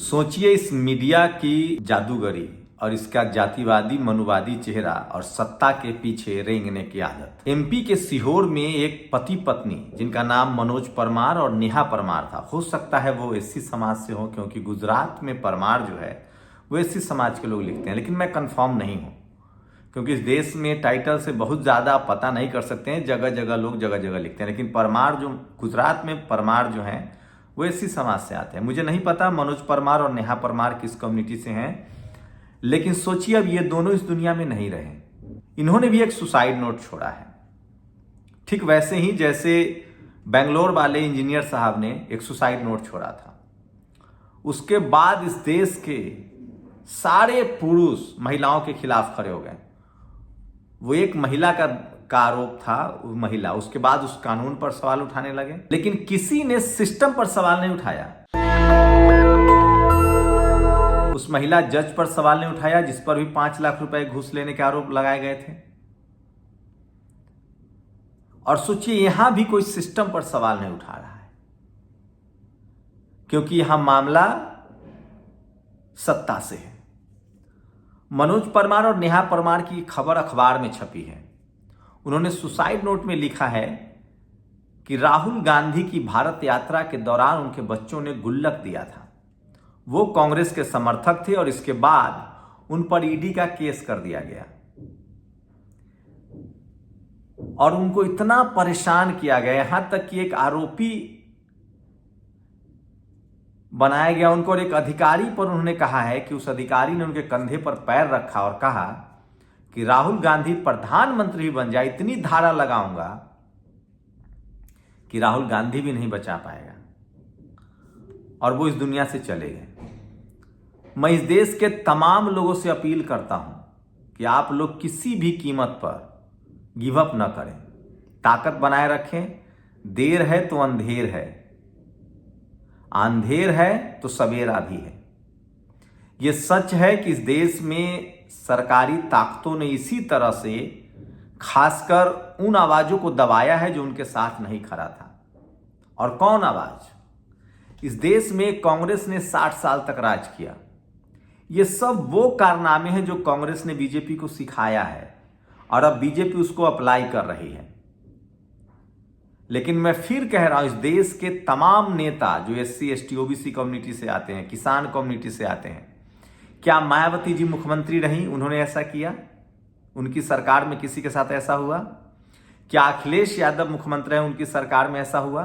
सोचिए इस मीडिया की जादूगरी और इसका जातिवादी मनुवादी चेहरा और सत्ता के पीछे रेंगने की आदत। एमपी के सीहोर में एक पति पत्नी जिनका नाम मनोज परमार और नेहा परमार था। हो सकता है वो एससी समाज से हो, क्योंकि गुजरात में परमार जो है वो एससी समाज के लोग लिखते हैं, लेकिन मैं कंफर्म नहीं हूं, क्योंकि इस देश में टाइटल से बहुत ज़्यादा आप पता नहीं कर सकते हैं। जगह जगह लोग जगह जगह लिखते हैं, लेकिन परमार जो गुजरात में परमार जो हैं वो एससी समाज से आते हैं। मुझे नहीं पता मनोज परमार और नेहा परमार किस कम्युनिटी से हैं, लेकिन सोचिए अब ये दोनों इस दुनिया में नहीं रहे। इन्होंने भी एक सुसाइड नोट छोड़ा है, ठीक वैसे ही जैसे बेंगलोर वाले इंजीनियर साहब ने एक सुसाइड नोट छोड़ा था। उसके बाद इस देश के सारे पुरुष महिलाओं के खिलाफ खड़े हो गए। वो एक महिला का आरोप था, वो महिला, उसके बाद उस कानून पर सवाल उठाने लगे, लेकिन किसी ने सिस्टम पर सवाल नहीं उठाया। उस महिला जज पर सवाल नहीं उठाया, जिस पर भी 5 लाख रुपए घूस लेने के आरोप लगाए गए थे। और सोचिए यहां भी कोई सिस्टम पर सवाल नहीं उठा रहा है, क्योंकि यहां मामला सत्ता से है। मनोज परमार और नेहा परमार की खबर अखबार में छपी है। उन्होंने सुसाइड नोट में लिखा है कि राहुल गांधी की भारत यात्रा के दौरान उनके बच्चों ने गुल्लक दिया था। वो कांग्रेस के समर्थक थे और इसके बाद उन पर ईडी का केस कर दिया गया और उनको इतना परेशान किया गया, यहां तक कि एक आरोपी बनाया गया उनको। और एक अधिकारी पर उन्होंने कहा है कि उस अधिकारी ने उनके कंधे पर पैर रखा और कहा कि राहुल गांधी प्रधानमंत्री भी बन जाए, इतनी धारा लगाऊंगा कि राहुल गांधी भी नहीं बचा पाएगा। और वो इस दुनिया से चले गए। मैं इस देश के तमाम लोगों से अपील करता हूं कि आप लोग किसी भी कीमत पर गिव अप न करें, ताकत बनाए रखें। देर है तो अंधेर है, अंधेर है तो सवेरा भी है। यह सच है कि इस देश में सरकारी ताकतों ने इसी तरह से खासकर उन आवाजों को दबाया है जो उनके साथ नहीं खड़ा था। और कौन आवाज? इस देश में कांग्रेस ने 60 साल तक राज किया। ये सब वो कारनामे हैं जो कांग्रेस ने बीजेपी को सिखाया है और अब बीजेपी उसको अप्लाई कर रही है। लेकिन मैं फिर कह रहा हूं, इस देश के तमाम नेता जो एससी एसटी ओबीसी कम्युनिटी से आते हैं, किसान कम्युनिटी से आते हैं, क्या मायावती जी मुख्यमंत्री रहीं, उन्होंने ऐसा किया? उनकी सरकार में किसी के साथ ऐसा हुआ? क्या अखिलेश यादव मुख्यमंत्री हैं, उनकी सरकार में ऐसा हुआ?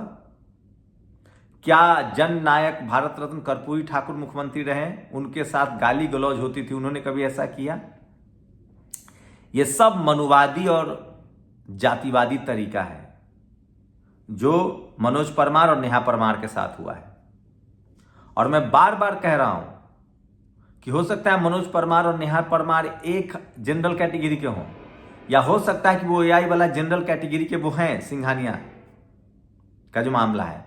क्या जन नायक भारत रत्न कर्पूरी ठाकुर मुख्यमंत्री रहे, उनके साथ गाली गलौज होती थी, उन्होंने कभी ऐसा किया? यह सब मनुवादी और जातिवादी तरीका है जो मनोज परमार और नेहा परमार के साथ हुआ है। और मैं बार बार कह रहा हूं कि हो सकता है मनोज परमार और नेहा परमार एक जनरल कैटेगरी के हों, या हो सकता है कि वो एआई वाला जनरल कैटेगरी के वो हैं, सिंघानिया का जो मामला है।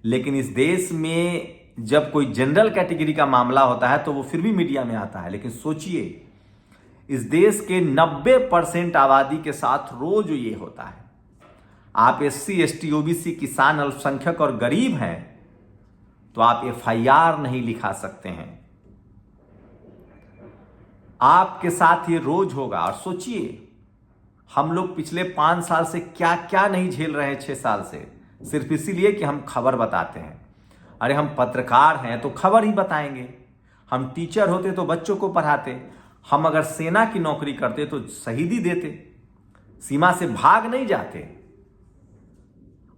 लेकिन इस देश में जब कोई जनरल कैटेगरी का मामला होता है तो वो फिर भी मीडिया में आता है। लेकिन सोचिए इस देश के 90% आबादी के साथ रोज ये होता है। आप एससी एसटी ओबीसी किसान अल्पसंख्यक और गरीब हैं तो आप एफआईआर नहीं लिखा सकते हैं। आपके साथ ये रोज होगा। और सोचिए हम लोग पिछले 5 साल से क्या क्या नहीं झेल रहे हैं, 6 साल से, सिर्फ इसीलिए कि हम खबर बताते हैं। अरे हम पत्रकार हैं तो खबर ही बताएंगे, हम टीचर होते तो बच्चों को पढ़ाते, हम अगर सेना की नौकरी करते तो शहीदी देते, सीमा से भाग नहीं जाते।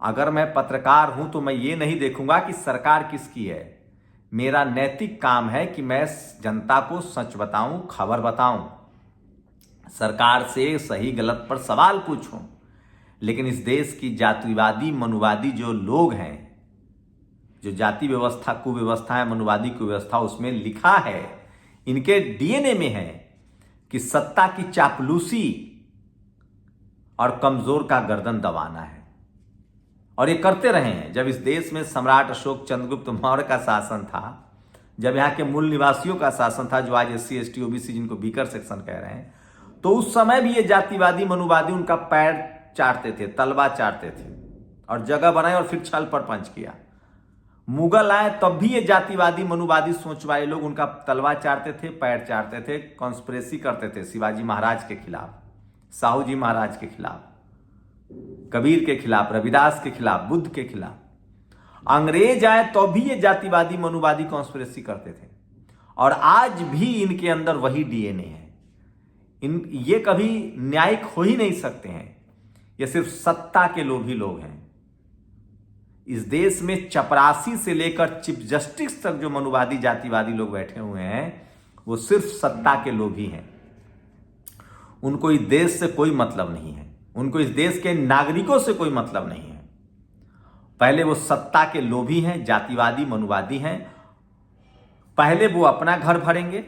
अगर मैं पत्रकार हूं तो मैं ये नहीं देखूंगा कि सरकार किसकी है। मेरा नैतिक काम है कि मैं जनता को सच बताऊं, खबर बताऊं, सरकार से सही गलत पर सवाल पूछूं। लेकिन इस देश की जातिवादी मनुवादी जो लोग हैं, जो जाति व्यवस्था कुव्यवस्था है, मनुवादी कुव्यवस्था, उसमें लिखा है, इनके डीएनए में है कि सत्ता की चापलूसी और कमजोर का गर्दन दबाना है। और ये करते रहे हैं। जब इस देश में सम्राट अशोक चंद्रगुप्त मौर्य का शासन था, जब यहाँ के मूल निवासियों का शासन था, जो आज एससी एसटी ओबीसी जिनको बीकर सेक्शन कह रहे हैं, तो उस समय भी ये जातिवादी मनुवादी उनका पैर चाटते थे, तलवा चाटते थे और जगह बनाए और फिर छल पर पंच किया। मुगल आए तब भी ये जातिवादी मनुवादी सोच वाले लोग उनका तलवार चाटते थे, पैर चाटते थे, कॉन्स्पिरेसी करते थे शिवाजी महाराज के खिलाफ, साहू जी महाराज के खिलाफ, कबीर के खिलाफ, रविदास के खिलाफ, बुद्ध के खिलाफ। अंग्रेज आए तो भी ये जातिवादी मनुवादी कॉन्स्पिरेसी करते थे और आज भी इनके अंदर वही डीएनए है। ये कभी न्यायिक हो ही नहीं सकते हैं। ये सिर्फ सत्ता के लोभी लोग हैं। इस देश में चपरासी से लेकर चीफ जस्टिस तक जो मनुवादी जातिवादी लोग बैठे हुए हैं वो सिर्फ सत्ता के लोभी हैं। उनको इस देश से कोई मतलब नहीं है, उनको इस देश के नागरिकों से कोई मतलब नहीं है। पहले वो सत्ता के लोभी हैं, जातिवादी मनुवादी हैं। पहले वो अपना घर भरेंगे,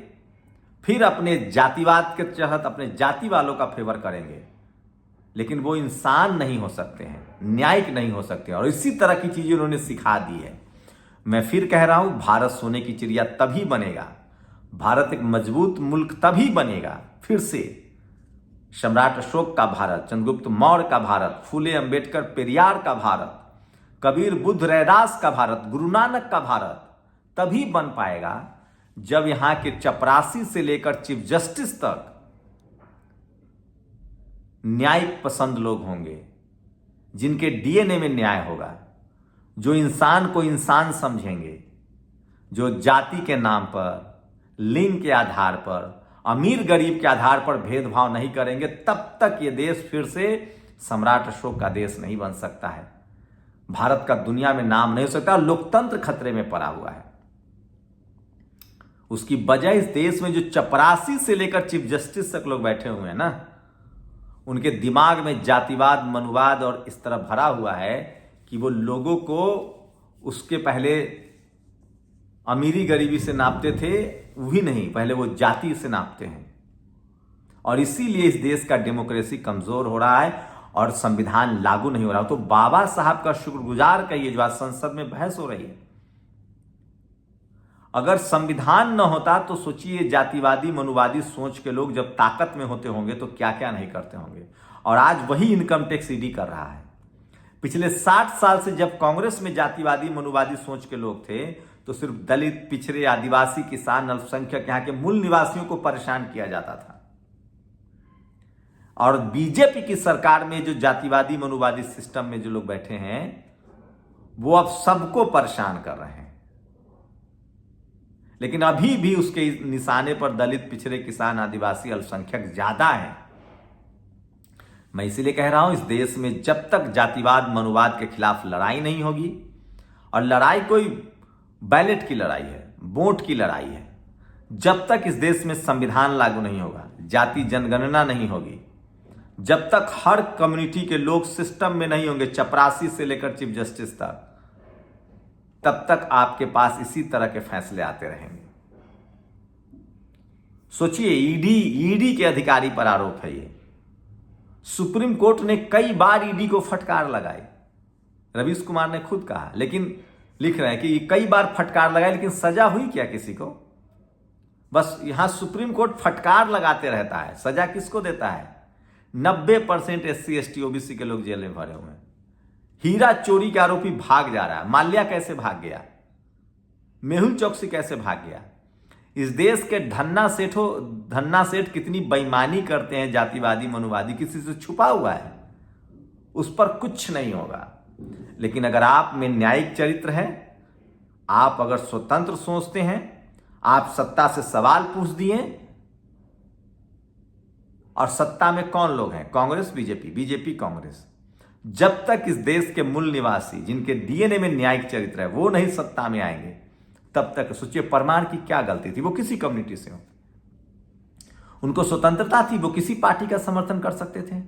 फिर अपने जातिवाद के तहत अपने जाति वालों का फेवर करेंगे, लेकिन वो इंसान नहीं हो सकते हैं, न्यायिक नहीं हो सकते। और इसी तरह की चीजें उन्होंने सिखा दी है। मैं फिर कह रहा हूं, भारत सोने की चिड़िया तभी बनेगा, भारत एक मजबूत मुल्क तभी बनेगा फिर से। सम्राट अशोक का भारत, चंद्रगुप्त मौर्य का भारत, फूले अंबेडकर पेरियार का भारत, कबीर बुद्ध रैदास का भारत, गुरु नानक का भारत तभी बन पाएगा जब यहां के चपरासी से लेकर चीफ जस्टिस तक न्यायिक पसंद लोग होंगे, जिनके डीएनए में न्याय होगा, जो इंसान को इंसान समझेंगे, जो जाति के नाम पर, लिंग के आधार पर, अमीर गरीब के आधार पर भेदभाव नहीं करेंगे। तब तक ये देश फिर से सम्राट अशोक का देश नहीं बन सकता है। भारत का दुनिया में नाम नहीं हो सकता। लोकतंत्र खतरे में पड़ा हुआ है। उसकी वजह इस देश में जो चपरासी से लेकर चीफ जस्टिस तक लोग बैठे हुए हैं ना, उनके दिमाग में जातिवाद मनुवाद और इस तरह भरा हुआ है कि वो लोगों को उसके पहले अमीरी गरीबी से नापते थे, वही नहीं, पहले वो जाति से नापते हैं। और इसीलिए इस देश का डेमोक्रेसी कमजोर हो रहा है और संविधान लागू नहीं हो रहा। तो बाबा साहब का शुक्रगुजार कहिए जो आज संसद में बहस हो रही है। अगर संविधान न होता तो सोचिए जातिवादी मनुवादी सोच के लोग जब ताकत में होते होंगे तो क्या क्या नहीं करते होंगे। और आज वही इनकम टैक्स ईडी कर रहा है। पिछले 60 साल से जब कांग्रेस में जातिवादी मनुवादी सोच के लोग थे तो सिर्फ दलित, पिछड़े, आदिवासी, किसान, अल्पसंख्यक, यहाँ के मूल निवासियों को परेशान किया जाता था। और बीजेपी की सरकार में जो जातिवादी मनुवादी सिस्टम में जो लोग बैठे हैं वो अब सबको परेशान कर रहे हैं। लेकिन अभी भी उसके निशाने पर दलित, पिछड़े, किसान, आदिवासी, अल्पसंख्यक ज्यादा हैं। मैं इसीलिए कह रहा हूं, इस देश में जब तक जातिवाद मनुवाद के खिलाफ लड़ाई नहीं होगी, और लड़ाई कोई बैलेट की लड़ाई है, वोट की लड़ाई है, जब तक इस देश में संविधान लागू नहीं होगा, जाति जनगणना नहीं होगी, जब तक हर कम्युनिटी के लोग सिस्टम में नहीं होंगे, चपरासी से लेकर चीफ जस्टिस तक, तब तक आपके पास इसी तरह के फैसले आते रहेंगे। सोचिए, ईडी के अधिकारी पर आरोप है ये। सुप्रीम कोर्ट ने कई बार ईडी को फटकार लगाई, रवीश कुमार ने खुद कहा, लेकिन लिख रहे हैं कि कई बार फटकार लगाई, लेकिन सजा हुई क्या किसी को? बस यहां सुप्रीम कोर्ट फटकार लगाते रहता है, सजा किसको देता है? 90% SC ST OBC के लोग जेल में भरे हुए हैं। हीरा चोरी के आरोपी भाग जा रहा है। माल्या कैसे भाग गया? मेहुल चौकसी कैसे भाग गया? इस देश के धन्ना सेठ कितनी बेईमानी करते हैं, जातिवादी मनुवादी, किसी से छुपा हुआ है, उस पर कुछ नहीं होगा। लेकिन अगर आप में न्यायिक चरित्र है, आप अगर स्वतंत्र सोचते हैं, आप सत्ता से सवाल पूछ दिए, और सत्ता में कौन लोग हैं? कांग्रेस, बीजेपी कांग्रेस। जब तक इस देश के मूल निवासी, जिनके डीएनए में न्यायिक चरित्र है, वो नहीं सत्ता में आएंगे, तब तक सोचिए परमार की क्या गलती थी? वो किसी कम्युनिटी से हो, उनको स्वतंत्रता थी, वो किसी पार्टी का समर्थन कर सकते थे।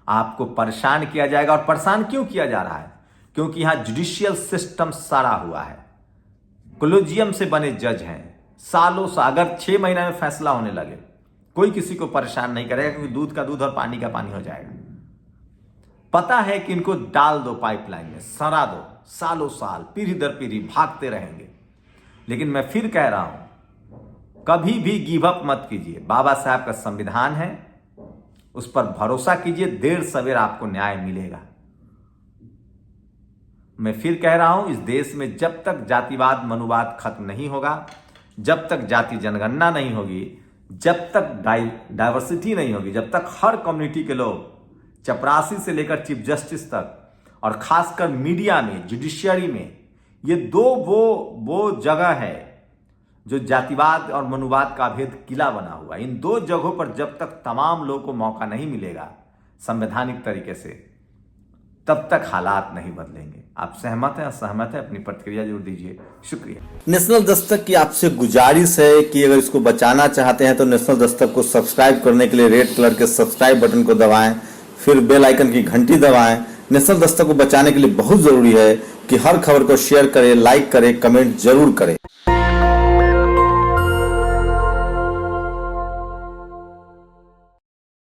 आपको परेशान किया जाएगा। और परेशान क्यों किया जा रहा है? क्योंकि यहां जुडिशियल सिस्टम सड़ा हुआ है, कोलेजियम से बने जज हैं, सालों से। अगर 6 महीने में फैसला होने लगे, कोई किसी को परेशान नहीं करेगा, क्योंकि दूध का दूध और पानी का पानी हो जाएगा। पता है कि इनको डाल दो पाइपलाइन में, सड़ा दो, सालों साल, पीढ़ी दर पीढ़ी भागते रहेंगे। लेकिन मैं फिर कह रहा हूं, कभी भी गिव अप मत कीजिए। बाबा साहब का संविधान है, उस पर भरोसा कीजिए, देर सवेर आपको न्याय मिलेगा। मैं फिर कह रहा हूं, इस देश में जब तक जातिवाद मनुवाद खत्म नहीं होगा, जब तक जाति जनगणना नहीं होगी, जब तक डाइवर्सिटी नहीं होगी, जब तक हर कम्युनिटी के लोग चपरासी से लेकर चीफ जस्टिस तक और खासकर मीडिया में, जुडिशियरी में, ये दो वो जगह है जो जातिवाद और मनुवाद का अभेद किला बना हुआ। इन दो जगहों पर जब तक तमाम लोगों को मौका नहीं मिलेगा संवैधानिक तरीके से, तब तक हालात नहीं बदलेंगे। आप सहमत हैं, असहमत हैं? अपनी प्रतिक्रिया जरूर दीजिए। शुक्रिया। नेशनल दस्तक की आपसे गुजारिश है कि अगर इसको बचाना चाहते हैं तो नेशनल दस्तक को सब्सक्राइब करने के लिए रेड कलर के सब्सक्राइब बटन को दबाएं, फिर बेल आइकन की घंटी दबाएं। नेशनल दस्तक को बचाने के लिए बहुत जरूरी है कि हर खबर को शेयर करें, लाइक करें, कमेंट जरूर करें।